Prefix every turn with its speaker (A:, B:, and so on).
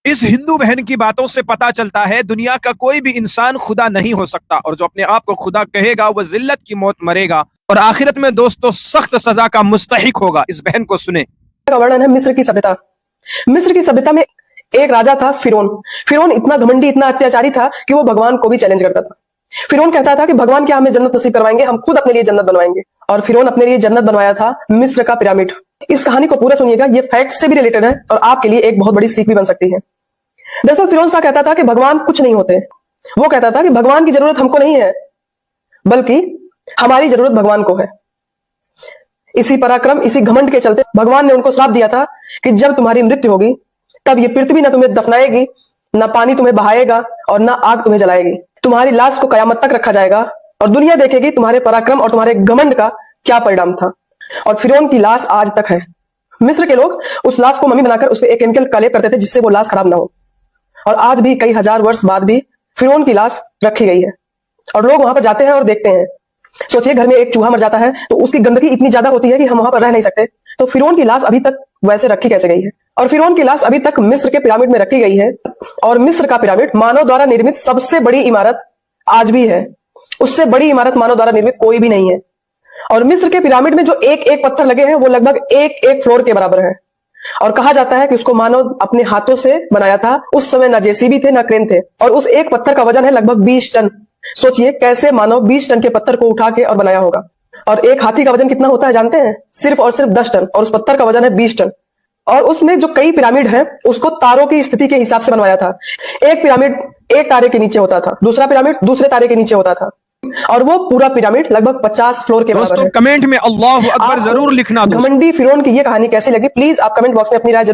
A: इस हिंदू बहन की बातों से पता चलता है दुनिया का कोई भी इंसान खुदा नहीं हो सकता, और जो अपने आप को खुदा कहेगा वो जिल्लत की मौत मरेगा और आखिरत में दोस्तों सख्त सजा का मुस्तहिक होगा। इस बहन को सुने।
B: का वर्णन है मिस्र की सभ्यता। मिस्र की सभ्यता में एक राजा था फिरौन। फिरौन इतना घमंडी, इतना अत्याचारी था कि वो भगवान को भी चैलेंज करता था। फिरौन कहता था कि भगवान क्या हमें जन्नत नसीब करवाएंगे, हम खुद अपने लिए जन्नत बनवाएंगे। और फिरौन अपने लिए जन्नत बनवाया था मिस्र का पिरामिड। इस कहानी को पूरा सुनिएगा, ये फैक्ट से भी रिलेटेड है और आपके लिए एक बहुत बड़ी सीख भी बन सकती है। दरअसल फिरौन सा कहता था कि भगवान कुछ नहीं होते। वो कहता था कि भगवान की जरूरत हमको नहीं है, बल्कि हमारी जरूरत भगवान को है। इसी पराक्रम, इसी घमंड के चलते भगवान ने उनको श्राप दिया था कि जब तुम्हारी मृत्यु होगी तब ये पृथ्वी ना तुम्हें दफनाएगी, ना पानी तुम्हें बहाएगा और ना आग तुम्हें जलाएगी। तुम्हारी लाश को कयामत तक रखा जाएगा और दुनिया देखेगी तुम्हारे पराक्रम और तुम्हारे घमंड का क्या परिणाम था। और फिरौन की लाश आज तक है। मिस्र के लोग उस लाश को मम्मी बनाकर उसमें एक केमिकल का लेप करते थे जिससे वो लाश खराब ना हो। और आज भी कई हजार वर्ष बाद भी फिरौन की लाश रखी गई है और लोग वहां पर जाते हैं और देखते हैं। सोचिए, घर में एक चूहा मर जाता है तो उसकी गंदगी इतनी ज्यादा होती है कि हम वहां पर रह नहीं सकते। तो फिरौन की लाश अभी तक वैसे रखी कैसे गई है? और फिरौन की लाश अभी तक मिस्र के पिरामिड में रखी गई है। और मिस्र का पिरामिड मानव द्वारा निर्मित सबसे बड़ी इमारत आज भी है। उससे बड़ी इमारत मानव द्वारा निर्मित कोई भी नहीं है। और मिस्र के पिरामिड में जो एक एक पत्थर लगे हैं वो लगभग एक एक फ्लोर के बराबर है। और कहा जाता है कि उसको मानव अपने हाथों से बनाया था। उस समय ना जेसीबी थे ना क्रेन थे। और उस एक पत्थर का वजन है लगभग 20 टन। सोचिए कैसे मानव 20 टन के पत्थर को उठा के और बनाया होगा। और एक हाथी का वजन कितना होता है जानते हैं? सिर्फ और सिर्फ 10 टन। और उस पत्थर का वजन है 20 टन। और उसमें जो कई पिरामिड है उसको तारों की स्थिति के हिसाब से बनवाया था। एक पिरामिड एक तारे के नीचे होता था, दूसरा पिरामिड दूसरे तारे के नीचे होता था। और वो पूरा पिरामिड लगभग 50 फ्लोर के बराबर है।
A: दोस्तों कमेंट में अल्लाह अकबर जरूर लिखना।
B: घमंडी फिरौन की ये कहानी कैसी लगी प्लीज आप कमेंट बॉक्स में अपनी राय